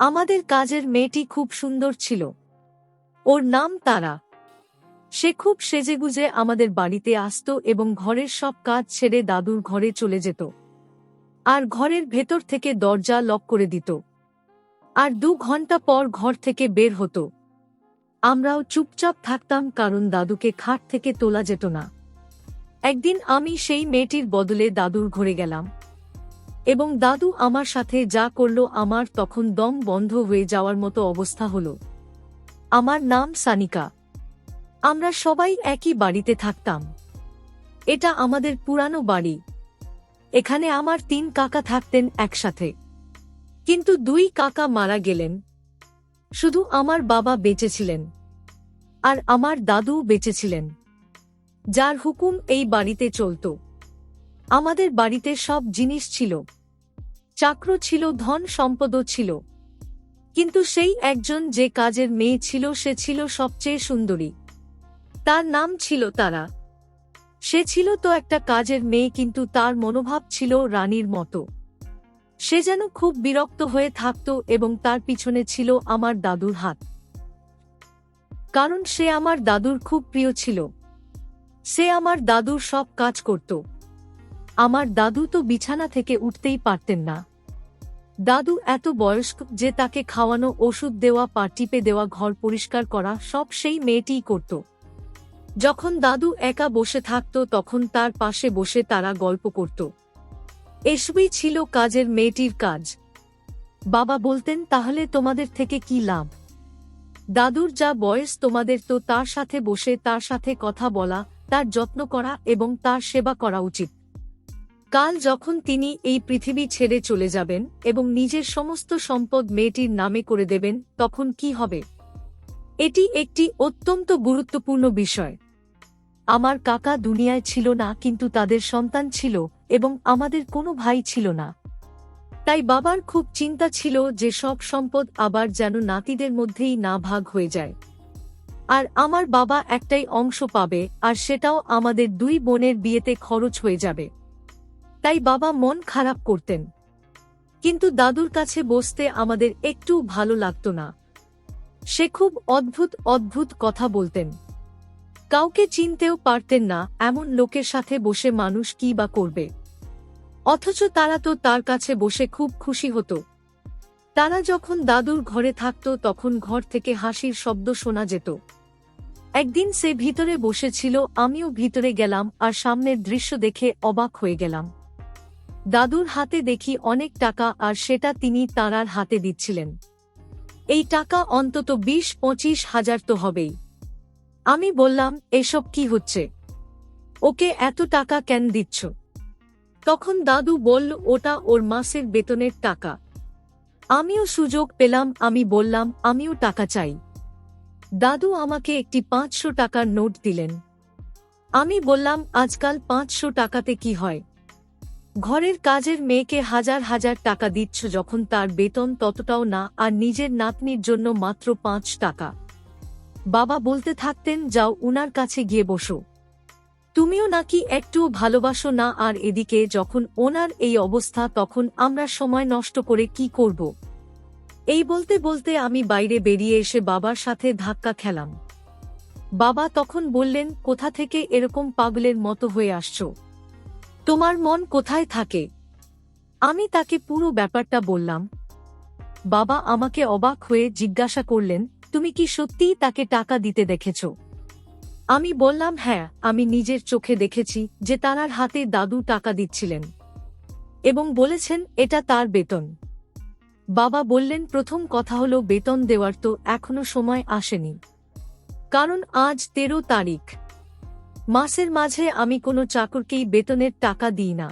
আমাদের কাজের মেয়েটি খুব সুন্দর ছিল। ওর নাম তারা। সে খুব সেজেগুজে আমাদের বাড়িতে আসত এবং ঘরের সব কাজ ছেড়ে দাদুর ঘরে চলে যেত, আর ঘরের ভেতর থেকে দরজা লক করে দিত, আর 2 ঘন্টা পর ঘর থেকে বের হতো। আমরাও চুপচাপ থাকতাম, কারণ দাদুকে খাট থেকে তোলা যেত না। একদিন আমি সেই মেয়েটির বদলে দাদুর ঘরে গেলাম, এবং দাদু আমার সাথে যা করল, আমার তখন দম বন্ধ হয়ে যাওয়ার মতো অবস্থা হলো। আমার নাম সানিকা। আমরা সবাই একই বাড়িতে থাকতাম। এটা আমাদের পুরানো বাড়ি। এখানে আমার 3 কাকা থাকতেন একসাথে, কিন্তু 2 কাকা মারা গেলেন। শুধু আমার বাবা বেঁচে ছিলেন, আর আমার দাদু বেঁচে ছিলেন, যার হুকুম এই বাড়িতে চলত। আমাদের বাড়িতে সব জিনিস ছিল, চাকর ছিল, ধন সম্পদও ছিল, কিন্তু সেই একজন যে কাজের মেয়ে ছিল, সে ছিল সবচেয়ে সুন্দরী। তার নাম ছিল তারা। সে ছিল তো একটা কাজের মেয়ে, কিন্তু তার মনোভাব ছিল রানীর মতো। সে যেন খুব বিরক্ত হয়ে থাকত, এবং তার পিছনে ছিল আমার দাদুর হাত, কারণ সে আমার দাদুর খুব প্রিয় ছিল। সে আমার দাদুর সব কাজ করত। আমার দাদু তো বিছানা থেকে উঠতেই পারতেন না। দাদু এত বয়স্ক যে তাকে খাওয়ানো, ওষুধ দেওয়া, পা টিপে দেওয়া, ঘর পরিষ্কার করা সব সেই মেয়েটিই করত। যখন দাদু একা বসে থাকত, তখন তার পাশে বসে তারা গল্প করত। এসবই ছিল কাজের মেয়েটির কাজ। বাবা বলতেন, তাহলে তোমাদের থেকে কি লাভ? দাদুর যা বয়স, তোমাদের তো তার সাথে বসে তার সাথে কথা বলা, তার যত্ন করা এবং তার সেবা করা উচিত। কাল যখন তিনি এই পৃথিবী ছেড়ে চলে যাবেন এবং নিজের সমস্ত সম্পদ মেয়েটির নামে করে দেবেন, তখন কি হবে? এটি একটি অত্যন্ত গুরুত্বপূর্ণ বিষয়। আমার কাকা দুনিয়ায় ছিল না, কিন্তু তাদের সন্তান ছিল, এবং আমাদের কোনো ভাই ছিল না। তাই বাবার খুব চিন্তা ছিল যে সব সম্পদ আবার যেন নাতিদের মধ্যেই না ভাগ হয়ে যায়। আর আমার বাবা একটাই অংশ পাবে, আর সেটাও আমাদের 2 বোনের বিয়েতে খরচ হয়ে যাবে। তাই বাবা মন খারাপ করতেন। কিন্তু দাদুর কাছে বসতে আমাদের একটু ভালো লাগতো না। সে খুব অদ্ভুত অদ্ভুত কথা বলতেন। কাউকে চিনতেও পারতেন না, এমন লোকের সাথে বসে মানুষ কি বা করবে। অথচ তারা তো তার কাছে বসে খুব খুশি হতো। তারা যখন দাদুর ঘরে থাকত, তখন ঘর থেকে হাসির শব্দ শোনা যেত। একদিন সে ভিতরে বসেছিল, আমিও ভিতরে গেলাম, আর সামনের দৃশ্য দেখে অবাক হয়ে গেলাম। দাদুর হাতে দেখি অনেক টাকা, আর সেটা তিনি তারার হাতে দিচ্ছিলেন। এই টাকা অন্তত 20-25 হাজার তো হবেই। আমি বললাম, এসব কি হচ্ছে? ওকে এত টাকা কেন দিচ্ছ? তখন দাদু বলল, ওটা ওর মাসের বেতনের টাকা। আমিও সুযোগ পেলাম, আমি বললাম, আমিও টাকা চাই। দাদু আমাকে একটি 500 টাকার নোট দিলেন। আমি বললাম, আজকাল 500 টাকাতে কি হয়? ঘরের কাজের মেয়েকে হাজার হাজার টাকা দিচ্ছ, যখন তার বেতন ততটাও না, আর নিজের নাতনির জন্য মাত্র 5 টাকা। বাবা বলতে থাকতেন, যাও উনার কাছে গিয়ে বসো। তুমিও নাকি একটুও ভালোবাসো না, আর এদিকে যখন ওনার এই অবস্থা, তখন আমরা সময় নষ্ট করে কি করব? এই বলতে বলতে আমি বাইরে বেরিয়ে এসে বাবার সাথে ধাক্কা খেলাম। বাবা তখন বললেন, কোথা থেকে এরকম পাগলের মতো হয়ে আসছো? তোমার মন কোথায় থাকে? আমি তাকে পুরো ব্যাপারটা বললাম। বাবা আমাকে অবাক হয়ে জিজ্ঞাসা করলেন, তুমি কি সত্যিই তাকে টাকা দিতে দেখেছ? আমি বললাম, হ্যাঁ, আমি নিজের চোখে দেখেছি যে তারার হাতে দাদু টাকা দিচ্ছিলেন, এবং বলেছেন এটা তার বেতন। বাবা বললেন, প্রথম কথা হলো, বেতন দেওয়ার তো এখনো সময় আসেনি, কারণ আজ 13 তারিখ। মাসের মাঝে আমি কোনো চাকরকেই বেতনের টাকা দিই না।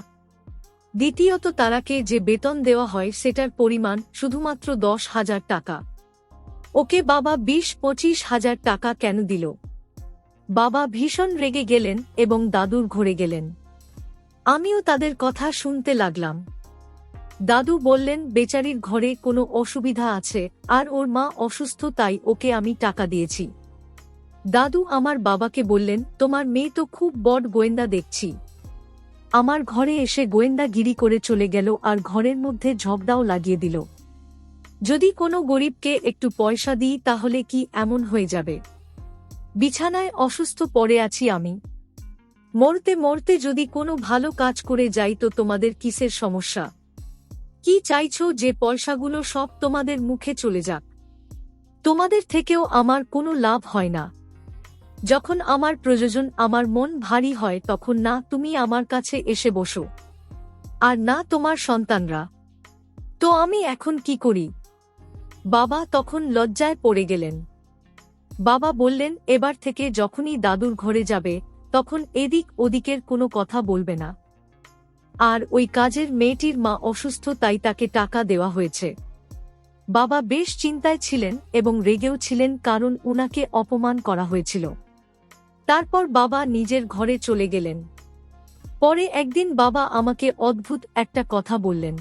দ্বিতীয়ত, তারাকে যে বেতন দেওয়া হয় সেটার পরিমাণ শুধুমাত্র 10,000 টাকা। ওকে বাবা 20-25 হাজার টাকা কেন দিল? বাবা ভীষণ রেগে গেলেন এবং দাদুর ঘরে গেলেন। আমিও তাদের কথা শুনতে লাগলাম। দাদু বললেন, বেচারির ঘরে কোনো অসুবিধা আছে, আর ওর মা অসুস্থ, তাই ওকে আমি টাকা দিয়েছি। দাদু আমার বাবাকে বললেন, তোমার মেয়ে তো খুব বড় গোয়েন্দা দেখছি। আমার ঘরে এসে গোয়েন্দাগিরি করে চলে গেল, আর ঘরের মধ্যে ঝগড়াও লাগিয়ে দিল। যদি কোনো গরিবকে একটু পয়সা দিই তাহলে কি এমন হয়ে যাবে? বিছানায় অসুস্থ পড়ে আছি আমি। মরতে মরতে যদি কোনো ভালো কাজ করে যাই তো তোমাদের কিসের সমস্যা? কি চাইছো যে পয়সাগুলো সব তোমাদের মুখে চলে যাক? তোমাদের থেকেও আমার কোনো লাভ হয় না। যখন আমার প্রয়োজন, আমার মন ভারী হয়, তখন না তুমি আমার কাছে এসে বসো, আর না তোমার সন্তানরা। তো আমি এখন কি করি? বাবা তখন লজ্জায় পড়ে গেলেন। বাবা বললেন, এবার থেকে যখনই দাদুর ঘরে যাবে তখন এদিক ওদিকের কোনো কথা বলবে না। আর ওই কাজের মেয়েটির মা অসুস্থ, তাই তাকে টাকা দেওয়া হয়েছে। বাবা বেশ চিন্তায় ছিলেন এবং রেগেও ছিলেন, কারণ উনাকে অপমান করা হয়েছিল। তারপর বাবা নিজের ঘরে চলে গেলেন। পরে একদিন বাবা আমাকে অদ্ভুত একটা কথা বললেন,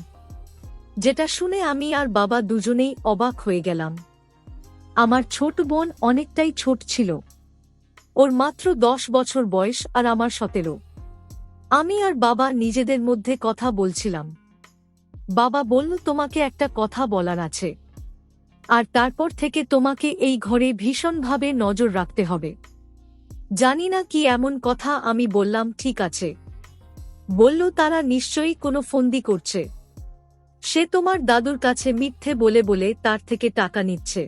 যেটা শুনে আমি আর বাবা দুজনেই অবাক হয়ে গেলাম। আমার ছোট বোন অনেকটাই ছোট ছিল, ওর মাত্র 10 বছর বয়স আর আমার 17। আমি আর বাবা নিজেদের মধ্যে কথা বলছিলাম। বাবা বলল, তোমাকে একটা কথা বলার আছে, আর তারপর থেকে তোমাকে এই ঘরে ভীষণভাবে নজর রাখতে হবে। জানি না কি এমন কথা। আমি বললাম, ঠিক আছে। বলল, তারা নিশ্চয়ই কোনো ফন্দি করছে। সে তোমার দাদুর কাছে মিথ্যে বলে বলে তার থেকে টাকা নিচ্ছে।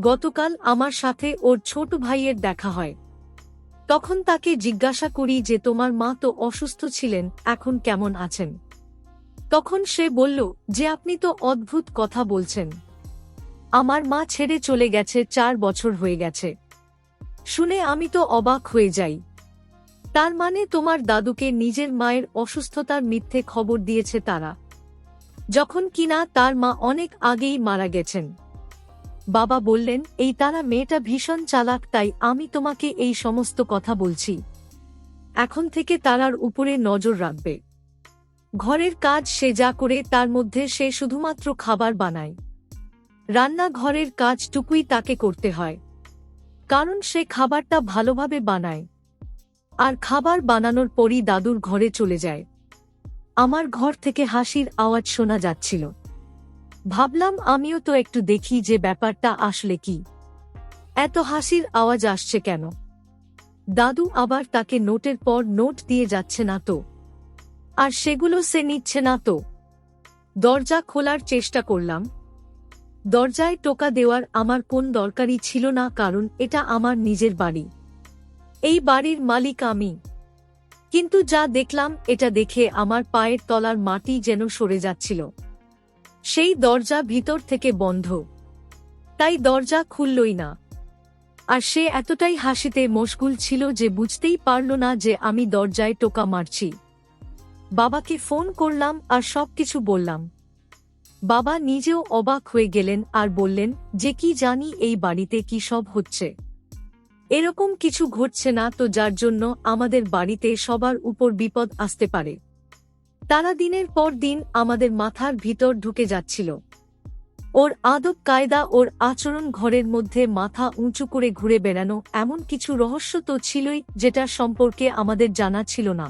গতকাল আমার সাথে ওর ছোট ভাইয়ের দেখা হয়। তখন তাকে জিজ্ঞাসা করি যে তোমার মা তো অসুস্থ ছিলেন, এখন কেমন আছেন? তখন সে বলল যে আপনি তো অদ্ভুত কথা বলছেন। আমার মা ছেড়ে চলে গেছে 4 বছর হয়ে গেছে। শুনে আমি তো অবাক হয়ে যাই। তার মানে তোমার দাদুকে নিজের মায়ের অসুস্থতার মিথ্যে খবর দিয়েছে তারা, যখন কিনা তার মা অনেক আগেই মারা গেছেন। বাবা বললেন, এই তারা মেয়েটা ভীষণ চালাক, তাই আমি তোমাকে এই সমস্ত কথা বলছি। এখন থেকে তারার উপরে নজর রাখবে। ঘরের কাজ সে যা করে তার মধ্যে সে শুধুমাত্র খাবার বানায়। রান্নাঘরের কাজটুকুই তাকে করতে হয়, কারণ সে খাবারটা ভালোভাবে বানায়। আর খাবার বানানোর পরই দাদুর ঘরে চলে যায়। আমার ঘর থেকে হাসির আওয়াজ শোনা যাচ্ছিল। ভাবলাম আমিও তো একটু দেখি যে ব্যাপারটা আসলে কি, এত হাসির আওয়াজ আসছে কেন। দাদু আবার তাকে নোটের পর নোট দিয়ে যাচ্ছে না তো, আর সেগুলো সে নিচ্ছে না তো। দরজা খোলার চেষ্টা করলাম। দরজায় টোকা দেওয়ার আমার কোন দরকারই ছিল না, কারণ এটা আমার নিজের বাড়ি। এই বাড়ির মালিক আমি। কিন্তু যা দেখলাম, এটা দেখে আমার পায়ের তলার মাটি যেন সরে যাচ্ছিল। সেই দরজা ভিতর থেকে বন্ধ, তাই দরজা খুললই না। আর সে এতটাই হাসিতে মশগুল ছিল যে বুঝতেই পারল না যে আমি দরজায় টোকা মারছি। বাবাকে ফোন করলাম আর সবকিছু বললাম। বাবা নিজেও অবাক হয়ে গেলেন আর বললেন যে কি জানি এই বাড়িতে কি সব হচ্ছে। এরকম কিছু ঘটছে না তো, যার জন্য আমাদের বাড়িতে সবার উপর বিপদ আসতে পারে। তারা দিনের পর দিন আমাদের মাথার ভিতর ঢুকে যাচ্ছিল। ওর আদব কায়দা, ওর আচরণ, ঘরের মধ্যে মাথা উঁচু করে ঘুরে বেড়ানো, এমন কিছু রহস্য তো ছিলই যেটার সম্পর্কে আমাদের জানা ছিল না।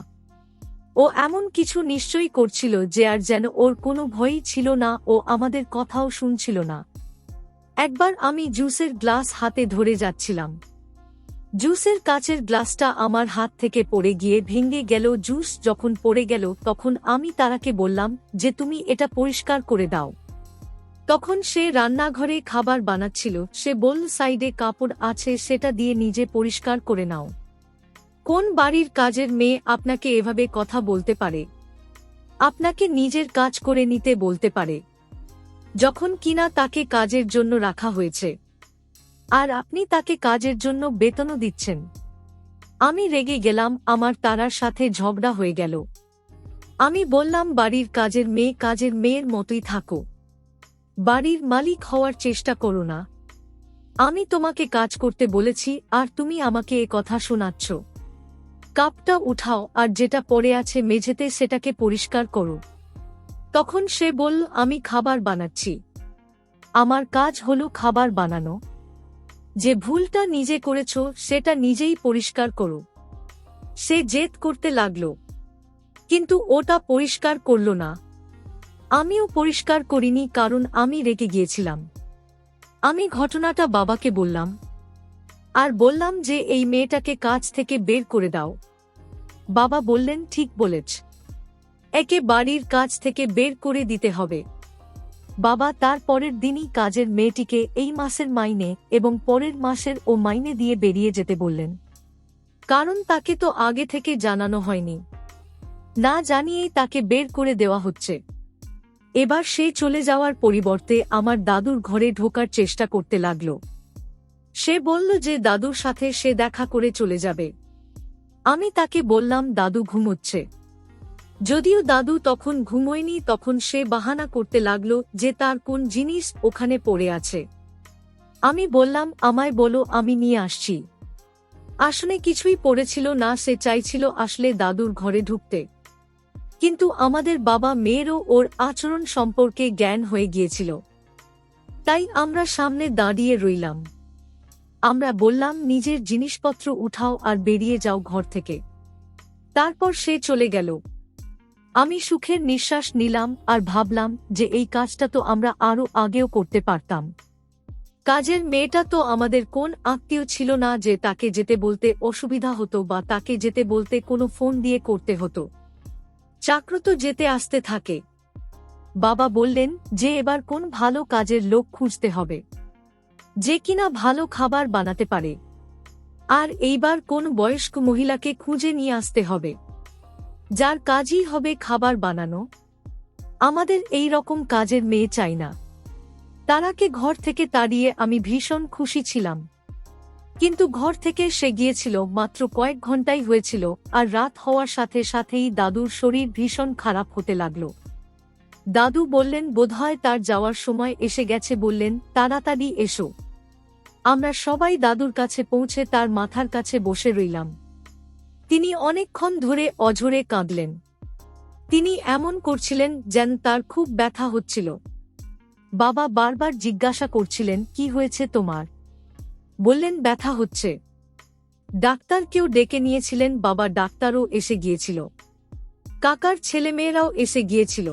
ও এমন কিছু নিশ্চয়ই করছিল যে আর যেন ওর কোনো ভয়ই ছিল না, ও আমাদের কথাও শুনছিল না। একবার আমি জুসের গ্লাস হাতে ধরে যাচ্ছিলাম। জুসের কাচের গ্লাসটা আমার হাত থেকে পড়ে গিয়ে ভেঙে গেল। জুস যখন পড়ে গেল তখন আমি তারাকে বললাম যে তুমি এটা পরিষ্কার করে দাও। তখন সে রান্নাঘরে খাবার বানাচ্ছিল। সে বলল, সাইডে কাপড় আছে, সেটা দিয়ে নিজে পরিষ্কার করে নাও। কোন বাড়ির কাজের মেয়ে আপনাকে এভাবে কথা বলতে পারে? আপনাকে নিজের কাজ করে নিতে বলতে পারে, যখন কিনা তাকে কাজের জন্য রাখা হয়েছে, আর আপনি তাকে কাজের জন্য বেতনও দিচ্ছেন। আমি রেগে গেলাম। আমার তারার সাথে ঝগড়া হয়ে গেল। আমি বললাম, বাড়ির কাজের মেয়ে কাজের মেয়ের মতোই থাকো, বাড়ির মালিক হওয়ার চেষ্টা করো না। আমি তোমাকে কাজ করতে বলেছি আর তুমি আমাকে এ কথা শোনাচ্ছ। কাপটা উঠাও আর যেটা পড়ে আছে মেঝেতে সেটাকে পরিষ্কার করো। তখন সে বলল, আমি খাবার বানাচ্ছি, আমার কাজ হলো খাবার বানানো। যে ভুলটা নিজে করেছ সেটা নিজেই পরিষ্কার করো। সে জেদ করতে লাগলো, কিন্তু ওটা পরিষ্কার করল না। আমিও পরিষ্কার করিনি, কারণ আমি রেগে গিয়েছিলাম। আমি ঘটনাটা বাবাকে বললাম, আর বললাম যে এই মেয়েটাকে কাজ থেকে বের করে দাও। বাবা বললেন, ঠিক বলেছ, একে বাড়ির কাজ থেকে বের করে দিতে হবে। বাবা তার পরের দিনই কাজের মেয়েটিকে এই মাসের মাইনে এবং পরের মাসের ও মাইনে দিয়ে বেরিয়ে যেতে বললেন, কারণ তাকে তো আগে থেকে জানানো হয়নি। না জানিয়েই তাকে বের করে দেওয়া হচ্ছে। এবার সে চলে যাওয়ার পরিবর্তে আমার দাদুর ঘরে ঢোকার চেষ্টা করতে লাগল। সে বলল যে দাদুর সাথে সে দেখা করে চলে যাবে। আমি তাকে বললাম দাদু ঘুমোচ্ছে। যদিও দাদু তখন ঘুমোয়নি, তখন সে বাহানা করতে লাগল যে তার কোন জিনিস ওখানে পড়ে আছে। আমি বললাম, আমায় বলো, আমি নিয়ে আসছি। আসলে কিছুই পড়েছিল না, সে চাইছিল আসলে দাদুর ঘরে ঢুকতে। কিন্তু আমাদের বাবা মেয়েরও ওর আচরণ সম্পর্কে জ্ঞান হয়ে গিয়েছিল। তাই আমরা সামনে দাঁড়িয়ে রইলাম। আমরা বললাম, নিজের জিনিসপত্র উঠাও আর বেরিয়ে যাও ঘর থেকে। তারপর সে চলে গেল। আমি সুখের নিঃশ্বাস নিলাম আর ভাবলাম যে এই কাজটা তো আমরা আরো আগেও করতে পারতাম। কাজের মেয়েটা তো আমাদের কোন আত্মীয় ছিল না যে তাকে যেতে বলতে অসুবিধা হতো বা তাকে যেতে বলতে কোনো ফোন দিয়ে করতে হতো। চাকর তো যেতে আসতে থাকে। বাবা বললেন যে এবার কোন ভালো কাজের লোক খুঁজতে হবে, যে কিনা ভালো খাবার বানাতে পারে। আর এইবার কোন বয়স্ক মহিলাকে খুঁজে নিয়ে আসতে হবে, যার কাজই হবে খাবার বানানো। আমাদের এই রকম কাজের মেয়ে চাই না। তারাকে ঘর থেকে তাড়িয়ে আমি ভীষণ খুশি ছিলাম। কিন্তু ঘর থেকে সে গিয়েছিল মাত্র কয়েক ঘন্টাই হয়েছিল, আর রাত হওয়ার সাথে সাথেই দাদুর শরীর ভীষণ খারাপ হতে লাগল। দাদু বললেন বোধহয় তার যাওয়ার সময় এসে গেছে, বললেন তাড়াতাড়ি এসো। আমরা সবাই দাদুর কাছে পৌঁছে তার মাথার কাছে বসে রইলাম। তিনি অনেকক্ষণ ধরে অঝরে কাঁদলেন। তিনি এমন করছিলেন যেন তার খুব ব্যথা হচ্ছিল। বাবা বারবার জিজ্ঞাসা করছিলেন, কি হয়েছে তোমার? বললেন ব্যথা হচ্ছে। ডাক্তারকেও ডেকে নিয়েছিলেন বাবা, ডাক্তারও এসে গিয়েছিল। কাকার ছেলেমেয়েরাও এসে গিয়েছিল।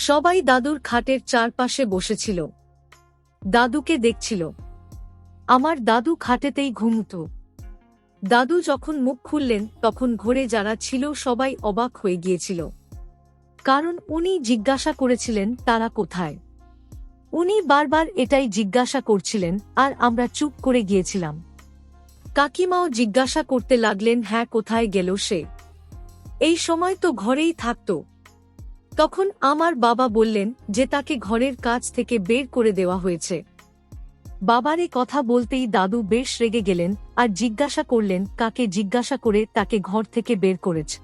সবাই দাদুর খাটের চারপাশে বসেছিল, দাদুকে দেখছিল। আমার দাদু খাটেতেই ঘুমতো। দাদু যখন মুখ খুললেন তখন ঘরে যারা ছিল সবাই অবাক হয়ে গিয়েছিল, কারণ উনি জিজ্ঞাসা করেছিলেন তারা কোথায়। উনি বারবার এটাই জিজ্ঞাসা করছিলেন, আর আমরা চুপ করে গিয়েছিলাম। কাকিমাও জিজ্ঞাসা করতে লাগলেন, হ্যাঁ কোথায় গেল সে? এই সময় তো ঘরেই থাকত। তখন আমার বাবা বললেন যে তাকে ঘরের কাজ থেকে বের করে দেওয়া হয়েছে। বাবার এ কথা বলতেই দাদু বেশ রেগে গেলেন আর জিজ্ঞাসা করলেন, কাকে জিজ্ঞাসা করে তাকে ঘর থেকে বের করেছে?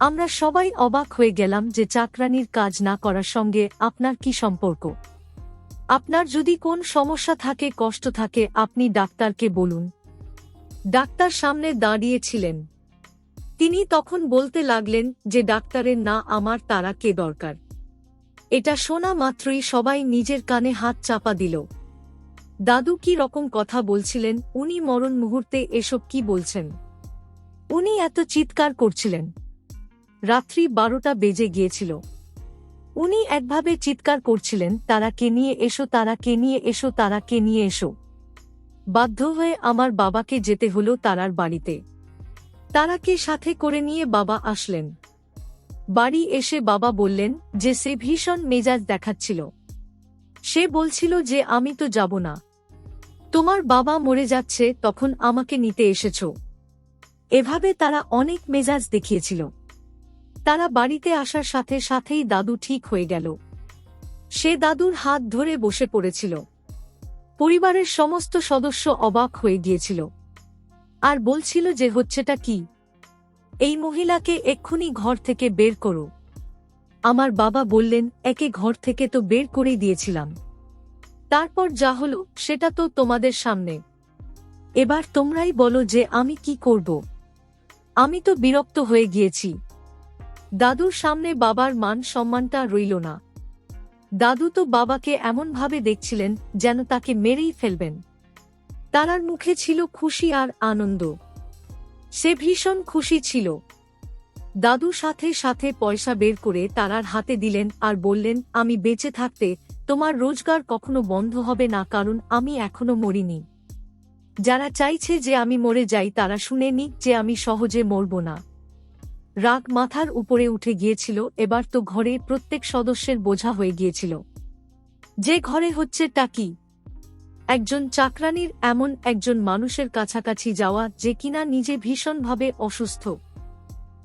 আমরা সবাই অবাক হয়ে গেলাম যে চাকরানির কাজ না করার সঙ্গে আপনার কি সম্পর্ক? আপনার যদি কোন সমস্যা থাকে, কষ্ট থাকে, আপনি ডাক্তারকে বলুন। ডাক্তার সামনে দাঁড়িয়েছিলেন। তিনি তখন বলতে লাগলেন যে ডাক্তারের না আমার তারাকে দরকার। এটা শোনা মাত্রই সবাই নিজের কানে হাত চাপা দিল। দাদু কি রকম কথা বলছিলেন, উনি মরণ মুহূর্তে এসব কি বলছেন? উনি এত চিৎকার করছিলেন। রাত্রি 12টা বেজে গিয়েছিল। উনি একভাবে চিৎকার করছিলেন, তারাকে নিয়ে এসো, তারাকে নিয়ে এসো, তারাকে নিয়ে এসো। বাধ্য হয়ে আমার বাবাকে যেতে হলো তারার বাড়িতে। তারাকে সাথে করে নিয়ে বাবা আসলেন। বাড়ি এসে বাবা বললেন যে সে ভীষণ মেজাজ দেখাচ্ছিল। সে বলছিল যে আমি তো যাব না, তোমার বাবা মরে যাচ্ছে, তখন আমাকে নিতে এসেছো। এভাবে তারা অনেক মেজাজ দেখিয়েছিল। তারা বাড়িতে আসার সাথে সাথেই দাদু ঠিক হয়ে গেল। সে দাদুর হাত ধরে বসে পড়েছিল। পরিবারের সমস্ত সদস্য অবাক হয়ে গিয়েছিল আর বলছিল যে হচ্ছেটা কি? এই মহিলাকে এক্ষুনি ঘর থেকে বের করো। আমার বাবা বললেন, একে ঘর থেকে তো বের করেই দিয়েছিলাম। তারপর যা হলো সেটা তো তোমাদের সামনে। এবার তোমরাই বলো যে আমি কি করব। আমি তো বিরক্ত হয়ে গিয়েছি। দাদুর সামনে বাবার মান সম্মানটা রইল না। দাদু তো বাবাকে এমনভাবে দেখছিলেন যেন তাকে মেরেই ফেলবেন। তারার মুখে ছিল খুশি আর আনন্দ। সে ভীষণ খুশি ছিল। দাদু সাথে সাথে পয়সা বের করে তারার হাতে দিলেন আর বললেন, আমি বেঁচে থাকতে তোমার রোজগার কখনো বন্ধ হবে না, কারণ আমি এখনো মরিনি। যারা চাইছে যে আমি মরে যাই তারা শুনে নিক যে আমি সহজে মরব না। রাগ মাথার উপরে উঠে গিয়েছিল। এবার তো ঘরে প্রত্যেক সদস্যের বোঝা হয়ে গিয়েছিল। যে ঘরে হচ্ছে টাকি, একজন চাকরানির এমন একজন মানুষের কাছাকাছি যাওয়া যে কিনা নিজে ভীষণভাবে অসুস্থ,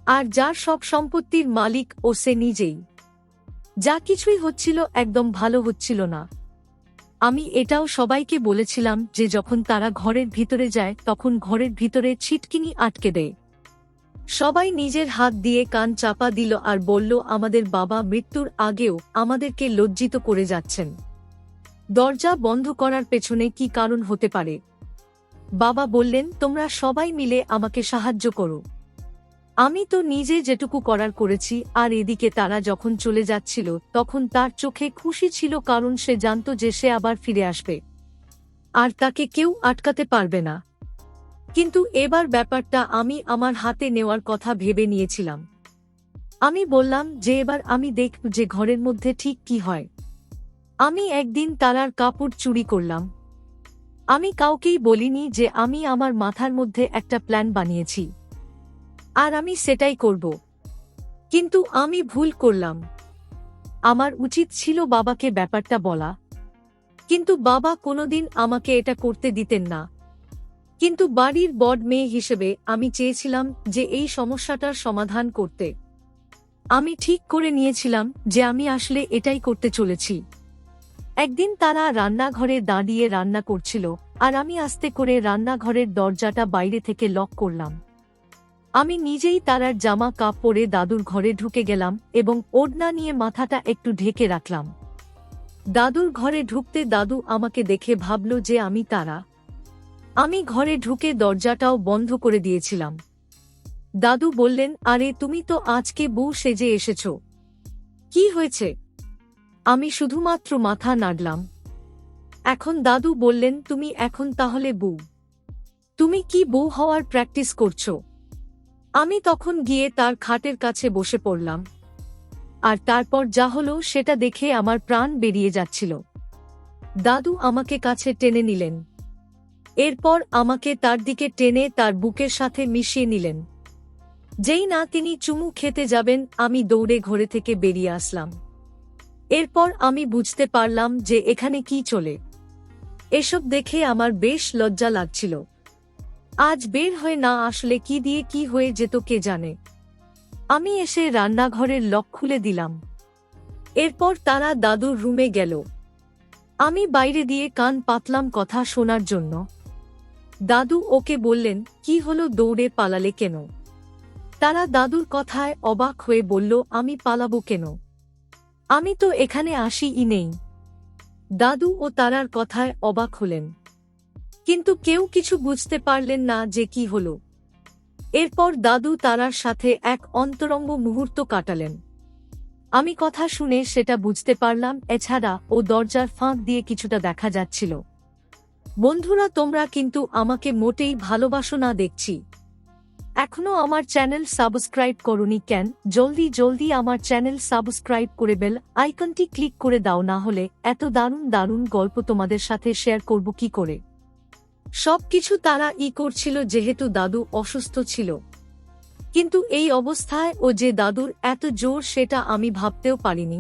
আর যার সব সম্পত্তির মালিক ও সে নিজেই। যা কিছুই হচ্ছিল একদম ভালো হচ্ছিল না। আমি এটাও সবাইকে বলেছিলাম যে যখন তারা ঘরের ভিতরে যায় তখন ঘরের ভিতরে ছিটকিনি আটকে দেয়। সবাই নিজের হাত দিয়ে কান চাপা দিল আর বলল, আমাদের বাবা মৃত্যুর আগেও আমাদেরকে লজ্জিত করে যাচ্ছেন। দরজা বন্ধ করার পেছনে কি কারণ হতে পারে? বাবা বললেন, তোমরা সবাই মিলে আমাকে সাহায্য করো। আমি তো নিজে যেটুকু করার করেছি। আর এদিকে তারা যখন চলে যাচ্ছিল তখন তার চোখে খুশি ছিল, কারণ সে জানত যে সে আবার ফিরে আসবে আর তাকে কেউ আটকাতে পারবে না। কিন্তু এবার ব্যাপারটা আমি আমার হাতে নেওয়ার কথা ভেবে নিয়েছিলাম। আমি বললাম যে এবার আমি দেখব যে ঘরের মধ্যে ঠিক কি হয়। আমি একদিন তারার কাপড় চুরি করলাম। আমি কাউকেই বলিনি যে আমি আমার মাথার মধ্যে একটা প্ল্যান বানিয়েছি আর আমি সেটাই করব। কিন্তু আমি ভুল করলাম। আমার উচিত ছিল বাবাকে ব্যাপারটা বলা, কিন্তু বাবা কোনোদিন আমাকে এটা করতে দিতেন না। কিন্তু বাড়ির বড় মেয়ে হিসেবে আমি চেয়েছিলাম যে এই সমস্যাটার সমাধান করতে। আমি ঠিক করে নিয়েছিলাম যে আমি আসলে এটাই করতে চলেছি। একদিন তারা রান্নাঘরে দাঁড়িয়ে রান্না করছিল আর আমি আস্তে করে রান্নাঘরের দরজাটা বাইরে থেকে লক করলাম। আমি নিজেই তারার জামা কাপড় পরে দাদুর ঘরে ঢুকে গেলাম এবং ওড়না নিয়ে মাথাটা একটু ঢেকে রাখলাম। দাদুর ঘরে ঢুকতে দাদু আমাকে দেখে ভাবল যে আমি তারা। আমি ঘরে ঢুকে দরজাটাও বন্ধ করে দিয়েছিলাম। দাদু বললেন, আরে তুমি তো আজকে বউ সেজে এসেছ, কি হয়েছে? আমি শুধুমাত্র মাথা নাড়লাম। এখন দাদু বললেন, তুমি এখন তাহলে বউ? তুমি কি বউ হওয়ার প্র্যাকটিস করছো? আমি তখন গিয়ে তার খাটের কাছে বসে পড়লাম। আর তারপর যা হলো সেটা দেখে আমার প্রাণ বেরিয়ে যাচ্ছিল। দাদু আমাকে কাছে টেনে নিলেন। এরপর আমাকে তার দিকে টেনে তার বুকের সাথে মিশিয়ে নিলেন। যেই না তিনি চুমু খেতে যাবেন আমি দৌড়ে ঘরে থেকে বেরিয়ে আসলাম। এরপর আমি বুঝতে পারলাম যে এখানে কি চলে। এসব দেখে আমার বেশ লজ্জা লাগছিল। আজ বের হয়ে না আসলে কি দিয়ে কি হয়ে যেত কে জানে। আমি এসে রান্নাঘরের লক খুলে দিলাম। এরপর তারা দাদুর রুমে গেল। আমি বাইরে দিয়ে কান পাতলাম কথা শোনার জন্য। দাদু ওকে বললেন, কি হলো, দৌড়ে পালালে কেন? তারা দাদুর কথায় অবাক হয়ে বলল, আমি পালাবো কেন? আমি তো এখানে আসিই নেই। দাদু ও তারার কথায় অবাক হলেন, কিন্তু কেউ কিছু বুঝতে পারলেন না যে কি হলো। এরপর দাদু তারার সাথে এক অন্তরঙ্গ মুহূর্ত কাটালেন। আমি কথা শুনে সেটা বুঝতে পারলাম। এছাড়া ও দরজার ফাঁক দিয়ে কিছুটা দেখা যাচ্ছিল। বন্ধুরা, তোমরা কিন্তু আমাকে মোটেই ভালোবাসো না দেখছি। এখনো আমার চ্যানেল সাবস্ক্রাইব করোনি কেন? জলদি জলদি আমার চ্যানেল সাবস্ক্রাইব করে বেল আইকনটি ক্লিক করে দাও, না হলে এত দারুণ দারুণ গল্প তোমাদের সাথে শেয়ার করব কি করে। সবকিছু তারা করছিল যেহেতু দাদু অসুস্থ ছিল। কিন্তু এই অবস্থায় ও যে দাদুর এত জোর সেটা আমি ভাবতেও পারিনি।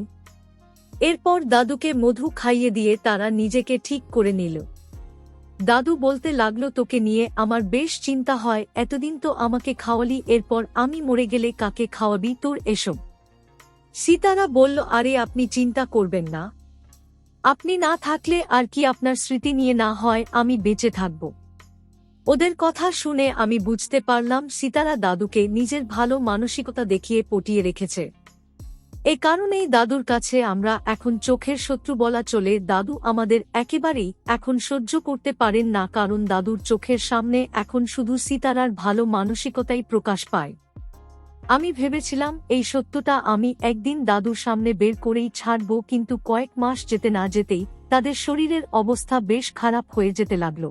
এরপর দাদুকে মধু খাইয়ে দিয়ে তারা নিজেকে ঠিক করে নিল। দাদু বলতে লাগলো, তোকে নিয়ে আমার বেশ চিন্তা হয়। এতদিন তো আমাকে খাওয়ালি, এরপর আমি মরে গেলে কাকে খাওয়াবি তোর এসব? সীতারা বলল, আরে আপনি চিন্তা করবেন না। আপনি না থাকলে আর কি আপনার স্মৃতি নিয়ে না হয় আমি বেঁচে থাকব। ওদের কথা শুনে আমি বুঝতে পারলাম সীতারা দাদুকে নিজের ভালো মানসিকতা দেখিয়ে পটিয়ে রেখেছে। এ কারণেই দাদুর কাছে আমরা এখন চোখের শত্রু বলা চলে। দাদু আমাদের একেবারেই এখন সহ্য করতে পারেন না, কারণ দাদুর চোখের সামনে এখন শুধু সীতারার ভালো মানসিকতাই প্রকাশ পায়। আমি ভেবেছিলাম এই সত্যটা আমি একদিন দাদুর সামনে বের করেই ছাড়ব, কিন্তু কয়েক মাস যেতে না যেতেই তাদের শরীরের অবস্থা বেশ খারাপ হয়ে যেতে লাগল।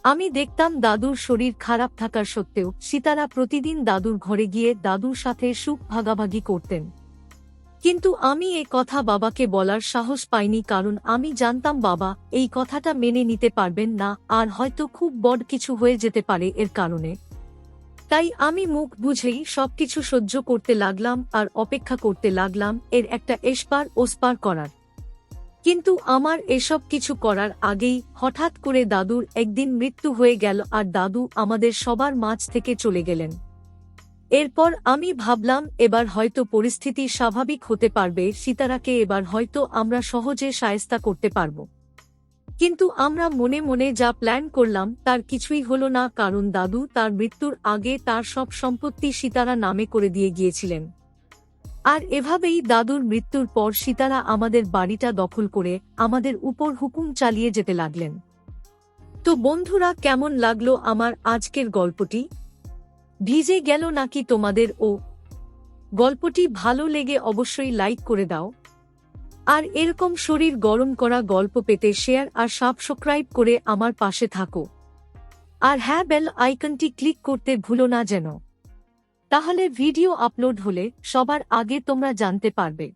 আমি দেখতাম দাদুর শরীর খারাপ থাকার সত্ত্বেও সীতারা প্রতিদিন দাদুর ঘরে গিয়ে দাদুর সাথে সুখ ভাগাভাগি করতেন। কিন্তু আমি এ কথা বাবাকে বলার সাহস পাইনি, কারণ আমি জানতাম বাবা এই কথাটা মেনে নিতে পারবেন না, আর হয়তো খুব বড় কিছু হয়ে যেতে পারে এর কারণে। তাই আমি মুখ বুঝেই সবকিছু সহ্য করতে লাগলাম আর অপেক্ষা করতে লাগলাম এর একটা এসপার ওসপার করার। কিন্তু আমার এসব কিছু করার আগেই হঠাৎ করে দাদুর একদিন মৃত্যু হয়ে গেল, আর দাদু আমাদের সবার মাঝ থেকে চলে গেলেন। এরপর আমি ভাবলাম এবার হয়তো পরিস্থিতি স্বাভাবিক হতে পারবে, সীতারাকে এবার হয়তো আমরা সহজে শায়েস্তা করতে পারব। কিন্তু আমরা মনে মনে যা প্ল্যান করলাম তার কিছুই হলো না, কারণ দাদু তার মৃত্যুর আগে তার সব সম্পত্তি সীতারা নামে করে দিয়ে গিয়েছিলেন। আর এভাবেই দাদুর মৃত্যুর পর সীতারা আমাদের বাড়িটা দখল করে আমাদের উপর হুকুম চালিয়ে যেতে লাগলেন। তো বন্ধুরা, কেমন লাগলো আমার আজকের গল্পটি? ভিজে গেল নাকি তোমাদের? গল্পটি ভালো লেগে অবশ্যই লাইক করে দাও। আর এরকম শরীর গরম করা গল্প পেতে শেয়ার আর সাবস্ক্রাইব করে আমার পাশে থাকো। আর হ্যাঁ, বেল আইকনটি ক্লিক করতে ভুলো না যেন, তাহলে ভিডিও আপলোড হলে সবার আগে তোমরা জানতে পারবে।